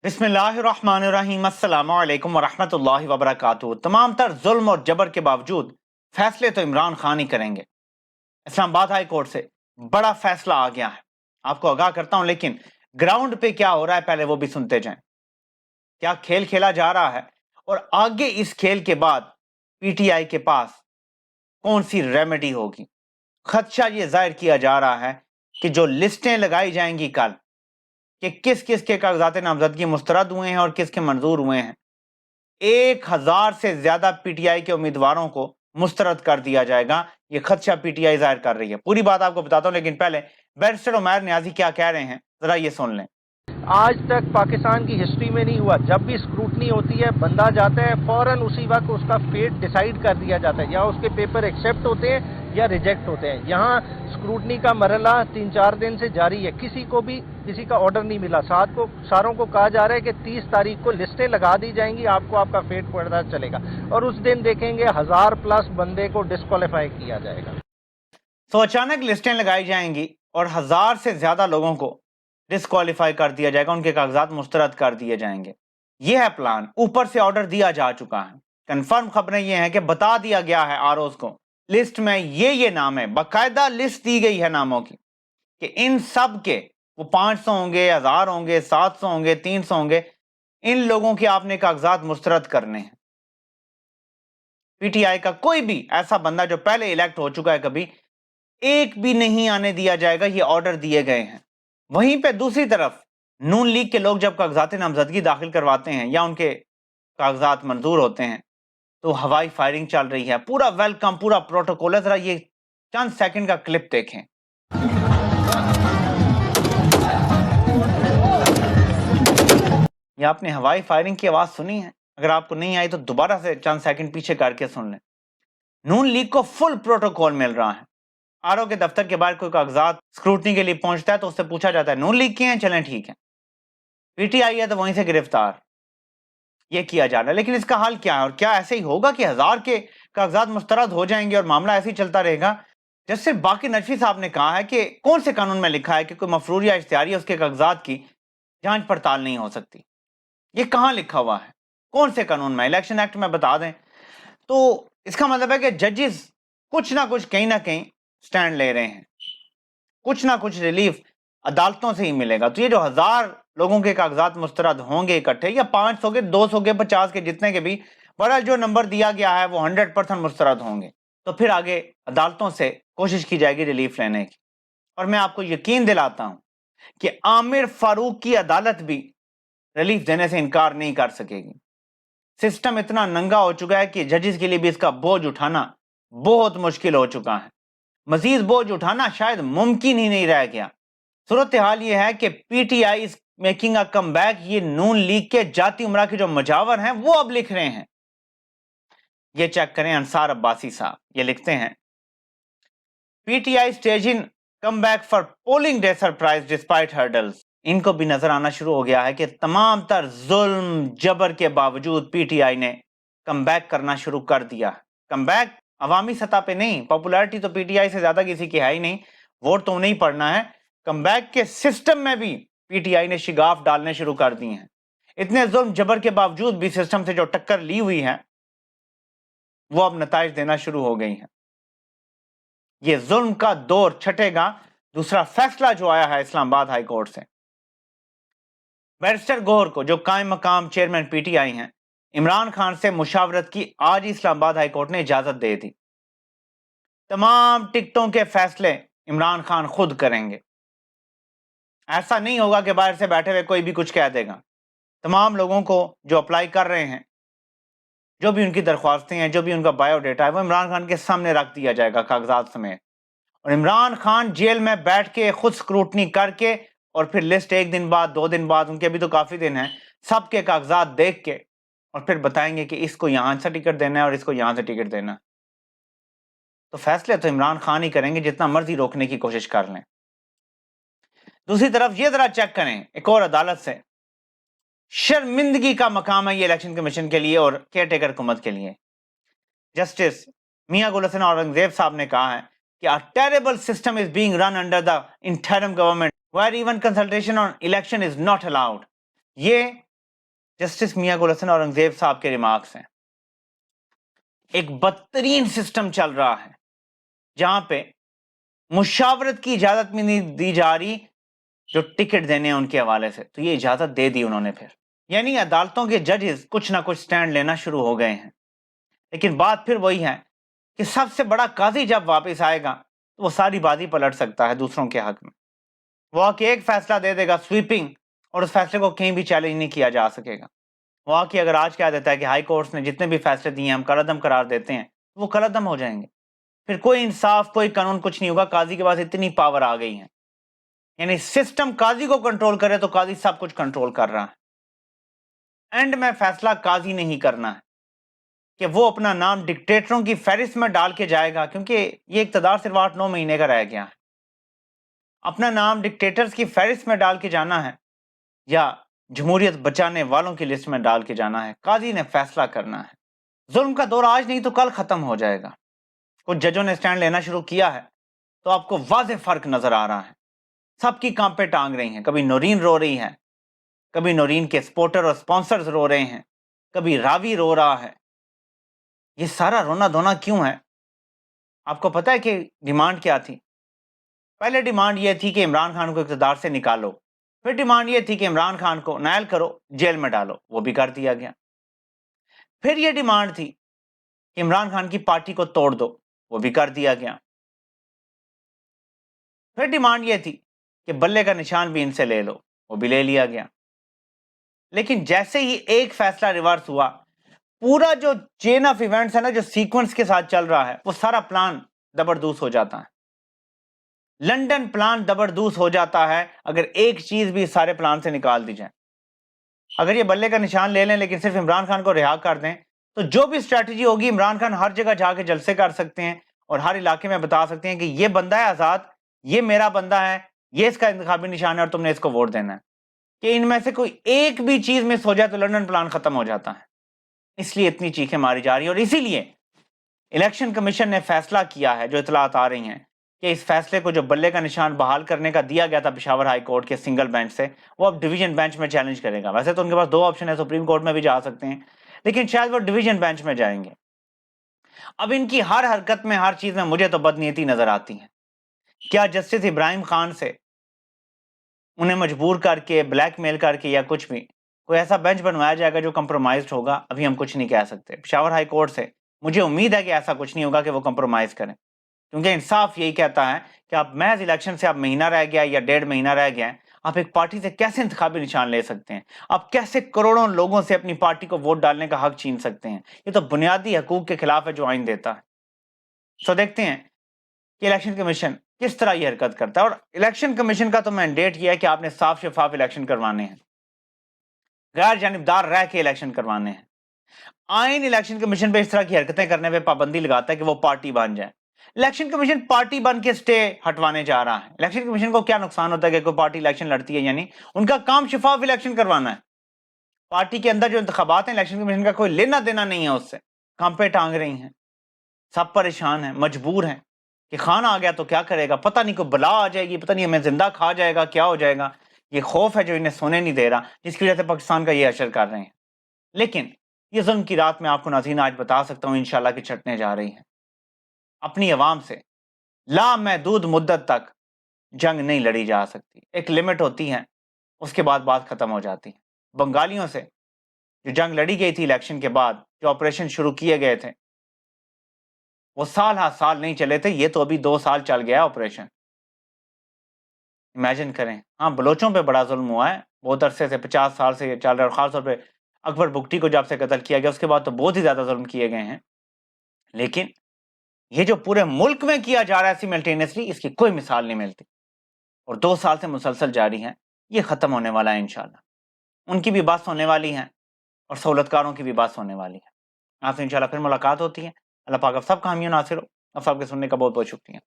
बिस्मिल्लाहिर्रहमानिर्रहीम अस्सलामु अलैकुम वरहमतुल्लाहि वबरकातुहू। तमाम तर जुल्म और जबर के बावजूद फैसले तो इमरान खान ही करेंगे। इस्लामाबाद हाई कोर्ट से बड़ा फैसला आ गया है, आपको आगाह करता हूं, लेकिन ग्राउंड पे क्या हो रहा है पहले वो भी सुनते जाएं। क्या खेल खेला जा रहा है और आगे इस खेल के बाद पीटीआई के पास कौन सी रेमेडी होगी। खदशा ये जाहिर किया जा रहा है कि जो लिस्टें लगाई जाएंगी कल, कि किस किस के कागजात नामजदगी मुस्तरद हुए हैं और किसके मंजूर हुए हैं। 1000 से ज्यादा पीटीआई के उम्मीदवारों को मुस्तरद कर दिया जाएगा, ये खदशा पीटीआई जाहिर कर रही है। पूरी बात आपको बताता हूं, लेकिन पहले बैरिस्टर उमैर नियाजी क्या कह रहे हैं जरा ये सुन लें। आज तक पाकिस्तान की हिस्ट्री में नहीं हुआ, जब भी स्क्रूटनी होती है बंदा जाता है फौरन उसी वक्त उसका फेट डिसाइड कर दिया जाता है, या उसके पेपर एक्सेप्ट होते हैं या रिजेक्ट होते हैं। यहाँ स्क्रूटनी का मरला 3-4 दिन से जारी है, किसी को भी किसी का ऑर्डर नहीं मिला। सारों को कहा जा रहा है कि 30 तारीख को लिस्टें लगा दी जाएंगी, आपको आपका फेट पता चलेगा, और उस दिन देखेंगे 1000+ बंदे को डिस्क्वालीफाई किया जाएगा। तो अचानक लिस्टें लगाई जाएंगी और 1000 से ज्यादा लोगों को डिस्क्वालीफाई कर दिया जाएगा, उनके कागजात मुस्तरद कर दिए जाएंगे। यह है प्लान, ऊपर से ऑर्डर दिया जा चुका है। कंफर्म खबरें यह हैं कि बता दिया गया है आरओज को, लिस्ट में ये नाम है, बाकायदा लिस्ट दी गई है नामों की, कि इन सब के वो 500 होंगे, 1000 होंगे, 700 होंगे, 300 होंगे, इन लोगों के आपने कागजात मुस्तरद करने हैं। पीटीआई का कोई भी ऐसा बंदा जो पहले इलेक्ट हो चुका है कभी, एक भी नहीं आने दिया जाएगा, ये ऑर्डर दिए गए हैं। वहीं पे दूसरी तरफ नून लीग के लोग जब कागजात नामजदगी दाखिल करवाते हैं या उनके कागजात मंजूर होते हैं तो हवाई फायरिंग चल रही है, पूरा वेलकम, पूरा प्रोटोकॉल है। जरा ये चंद सेकंड का क्लिप देखें। ये आपने हवाई फायरिंग की आवाज सुनी है? अगर आपको नहीं आई तो दोबारा से चंद सेकंड पीछे करके सुन लें। नून लीग को फुल प्रोटोकॉल मिल रहा है। आरओ के दफ्तर के बाहर कोई कागजात स्क्रूटनी के लिए पहुंचता है तो उससे पूछा जाता है नून लीग के हैं, चलें ठीक है। पीटीआई है तो वहीं से गिरफ्तार, ये किया जा रहा है। लेकिन इसका हल क्या है और क्या ऐसे ही होगा कि 1000 के कागजात मुस्तरद हो जाएंगे और मामला ऐसे ही चलता रहेगा? जैसे बाकी नजफी साहब ने कहा है कि कौन से कानून में लिखा है कि कोई मफरूर या इश्तिहारी है उसके कागजात की जांच पड़ताल नहीं हो सकती? ये कहां लिखा हुआ है, कौन से कानून में? इलेक्शन एक्ट में बता दें तो इसका मतलब है कि जजेस कुछ ना कुछ कहीं ना कहीं स्टैंड ले रहे हैं, कुछ ना कुछ रिलीफ अदालतों से ही मिलेगा। तो ये जो 1000 लोगों के कागजात मुस्तरद होंगे इकट्ठे, या 500 के, 200 के, 50 के, जितने के भी, बहरहाल जो नंबर दिया गया है वो 100% मुस्तरद होंगे। तो फिर आगे अदालतों से कोशिश की जाएगी रिलीफ लेने की। और मैं आपको यकीन दिलाता हूं कि आमिर फारूक की अदालत भी रिलीफ देने से इनकार नहीं कर सकेगी। सिस्टम इतना नंगा हो चुका है कि जजेस के लिए भी इसका बोझ उठाना बहुत मुश्किल हो चुका है। मजीद बोझ उठाना शायद मुमकिन ही नहीं रह गया। सूरत हाल ये है कि PTI is making a comeback. ये नून लीग के जाती उमरा के जो मुजावर हैं वो अब लिख रहे हैं। ये चेक करें, अंसार अब्बासी साहब ये लिखते हैं, PTI staging comeback for polling day surprise despite hurdles. इनको भी नजर आना शुरू हो गया है कि तमाम तर जुल्म जबर के बावजूद पीटीआई ने कमबैक करना शुरू कर दिया। कमबैक अवामी सतह पे नहीं, पॉपुलैरिटी तो पीटीआई से ज्यादा किसी की है ही नहीं, वोट तो नहीं पड़ना है। कमबैक के सिस्टम में भी पीटीआई ने शिगाफ डालने शुरू कर दिए हैं। इतने जुल्म जबर के बावजूद भी सिस्टम से जो टक्कर ली हुई है वो अब नताइज देना शुरू हो गई है। ये जुल्म का दौर छटेगा। दूसरा फैसला जो आया है इस्लामाबाद हाई कोर्ट से, बैरिस्टर गौहर को, जो कायम मकाम चेयरमैन पीटीआई हैं, इमरान खान से मुशावरत की आज ही इस्लामाबाद हाई कोर्ट ने इजाजत दे दी। तमाम टिकटों के फैसले इमरान खान खुद करेंगे। ऐसा नहीं होगा कि बाहर से बैठे हुए कोई भी कुछ कह देगा। तमाम लोगों को जो अप्लाई कर रहे हैं, जो भी उनकी दरख्वास्तें हैं, जो भी उनका बायोडेटा है, वो इमरान खान के सामने रख दिया जाएगा कागजात समेत। और इमरान खान जेल में बैठ के खुद स्क्रूटनी करके और फिर लिस्ट 1 दिन बाद, 2 दिन बाद, उनके भी तो काफी दिन हैं, सबके कागजात देख के और फिर बताएंगे कि इसको यहां से टिकट देना है और इसको यहां से टिकट देना है। तो फैसले तो इमरान खान ही करेंगे, जितना मर्जी रोकने की कोशिश कर लें। दूसरी तरफ ये जरा चेक करें, एक और अदालत से शर्मिंदगी का मकाम है ये इलेक्शन कमीशन के लिए और केयरटेकर हुकूमत के लिए। जस्टिस मियां गुल हसन औरंगजेब साहब ने कहा है कि a terrible system is being run under the interim government where even consultation on election is not allowed। ये जस्टिस मियां गुल हसन औरंगजेब साहब के रिमार्क्स हैं। एक बदतरीन सिस्टम चल रहा है जहां पे मुशावरत की इजाजत भी नहीं दी जा रही जो टिकट देने हैं उनके हवाले से, तो ये इजाजत दे दी उन्होंने फिर। यानी अदालतों के जजेस कुछ ना कुछ स्टैंड लेना शुरू हो गए हैं। लेकिन बात फिर वही है कि सबसे बड़ा काजी जब वापस आएगा तो वो सारी बाजी पलट सकता है दूसरों के हक में। वो आके एक फैसला दे देगा स्वीपिंग, और उस फैसले को कहीं भी चैलेंज नहीं किया जा सकेगा। वो आके अगर आज कह देता है कि हाई कोर्ट्स ने जितने भी फैसले दिए हैं हम कलअदम करार देते हैं, वो कलअदम हो जाएंगे। फिर कोई इंसाफ, कोई कानून, कुछ नहीं होगा। काजी के पास इतनी पावर आ गई है, यानी सिस्टम काजी को कंट्रोल करे तो काजी सब कुछ कंट्रोल कर रहा है। एंड में फैसला काजी ने ही करना है कि वो अपना नाम डिक्टेटरों की फहरिस्त में डाल के जाएगा, क्योंकि ये इक़्तिदार सिर्फ 8-9 महीने का रह गया है। अपना नाम डिक्टेटर्स की फहरिस्त में डाल के जाना है या जमहूरियत बचाने वालों की लिस्ट में डाल के जाना है, काजी ने फैसला करना है। जुल्म का दौर आज नहीं तो कल खत्म हो जाएगा। कुछ जजों ने स्टैंड लेना शुरू किया है तो आपको वाज़ेह फर्क नजर आ रहा है। सबकी कांपे टांग रही हैं। कभी नौरीन रो रही है, कभी नौरीन के सपोर्टर और स्पॉन्सर्स रो रहे हैं, कभी रावी रो रहा है। ये सारा रोना धोना क्यों है? आपको पता है कि डिमांड क्या थी? पहले डिमांड ये थी कि इमरान खान को इक़्तिदार से निकालो, फिर डिमांड ये थी कि इमरान खान को नायल करो, जेल में डालो, वो भी कर दिया गया। फिर ये डिमांड थी कि इमरान खान की पार्टी को तोड़ दो, वो भी कर दिया गया। फिर डिमांड ये थी कि बल्ले का निशान भी इनसे ले लो, वो भी ले लिया गया। लेकिन जैसे ही एक फैसला रिवर्स हुआ, पूरा जो चेन ऑफ इवेंट्स है ना, जो सीक्वेंस के साथ चल रहा है, वो सारा प्लान दबरदूस हो जाता है। लंदन प्लान दबरदूस हो जाता है अगर एक चीज भी सारे प्लान से निकाल दी जाए। अगर ये बल्ले का निशान ले लें लेकिन सिर्फ इमरान खान को रिहा कर दें, तो जो भी स्ट्रैटेजी होगी, इमरान खान हर जगह जाके जलसे कर सकते हैं और हर इलाके में बता सकते हैं कि ये बंदा है आजाद, ये मेरा बंदा है, ये इसका इंतखाबी निशान है और तुमने इसको वोट देना है। कि इनमें से कोई एक भी चीज मिस हो जाए तो लंदन प्लान खत्म हो जाता है। इसलिए इतनी चीखें मारी जा रही है और इसीलिए इलेक्शन कमीशन ने फैसला किया है, जो इतलात आ रही हैं कि इस फैसले को जो बल्ले का निशान बहाल करने का दिया गया था पेशावर हाई कोर्ट के सिंगल बेंच से, वो अब डिवीजन बेंच में चैलेंज करेगा। वैसे तो उनके पास 2 ऑप्शन है, सुप्रीम कोर्ट में भी जा सकते हैं, लेकिन शायद वो डिवीजन बेंच में जाएंगे। अब इनकी हर हरकत में, हर चीज में मुझे तो बदनीयती नजर आती है। क्या जस्टिस इब्राहिम खान से उन्हें मजबूर करके, ब्लैकमेल करके या कुछ भी कोई ऐसा बेंच बनवाया जाएगा जो कंप्रोमाइज्ड होगा? अभी हम कुछ नहीं कह सकते। पेशावर हाई कोर्ट से मुझे उम्मीद है कि ऐसा कुछ नहीं होगा कि वो कंप्रोमाइज करें, क्योंकि इंसाफ यही कहता है कि आप महज इलेक्शन से आप महीना रह गया या 1.5 महीना रह गया है, आप एक पार्टी से कैसे इंतखाबी निशान ले सकते हैं? आप कैसे करोड़ों लोगों से अपनी पार्टी को वोट डालने का हक छीन सकते हैं? ये तो बुनियादी हकूक के खिलाफ है जो आइन देता है। सो देखते हैं कि इलेक्शन कमीशन किस तरह ये हरकत करता है। और इलेक्शन कमीशन का तो मैंडेट ये है कि आपने साफ शफाफ इलेक्शन करवाने हैं, गैर जानिबदार रह के इलेक्शन करवाने हैं। आइन इलेक्शन कमीशन पे इस तरह की हरकतें करने पे पाबंदी लगाता है कि वो पार्टी बन जाए। इलेक्शन कमीशन पार्टी बन के स्टे हटवाने जा रहा है। इलेक्शन कमीशन को क्या नुकसान होता है कि कोई पार्टी इलेक्शन लड़ती है? यानी उनका काम शफाफ इलेक्शन करवाना है। पार्टी के अंदर जो इंतखाबात हैं, इलेक्शन कमीशन का कोई लेना देना नहीं है उससे। कांपे टांग रही हैं, सब परेशान हैं, मजबूर हैं कि खान आ गया तो क्या करेगा, पता नहीं कोई बला आ जाएगी, पता नहीं हमें जिंदा खा जाएगा, क्या हो जाएगा। ये खौफ है जो इन्हें सोने नहीं दे रहा, जिसकी वजह से पाकिस्तान का ये असर कर रहे हैं। लेकिन ये जुल्म की रात में आपको नाज़रीन आज बता सकता हूँ इंशाल्लाह कि छटने जा रही है। अपनी आवाम से लामहदूद मुद्दत तक जंग नहीं लड़ी जा सकती। एक लिमिट होती है, उसके बाद बात खत्म हो जाती है। बंगालियों से जो जंग लड़ी गई थी इलेक्शन के बाद, जो ऑपरेशन शुरू किए गए थे, वो साल हाँ साल नहीं चले थे। ये तो अभी 2 साल चल गया ऑपरेशन। इमेजिन करें। हाँ, बलोचों पे बड़ा जुल्म हुआ है, बहुत अरसे से, 50 साल से ये चल रहा है। और खासतौर पे अकबर बुगटी को जब से कत्ल किया गया उसके बाद तो बहुत ही ज्यादा जुल्म किए गए हैं। लेकिन ये जो पूरे मुल्क में किया जा रहा है सिमल्टेनियसली, इसकी कोई मिसाल नहीं मिलती और 2 साल से मुसलसल जारी है। ये खत्म होने वाला है इंशाल्लाह। उनकी भी बस होने वाली है और सहूलतकारों की भी बस होने वाली है। आपसे इंशाल्लाह फिर मुलाकात होती है। अल्लाह पाक आप सबका हामी नासिर हो। आप सबके सुनने का बहुत बहुत शुक्रिया।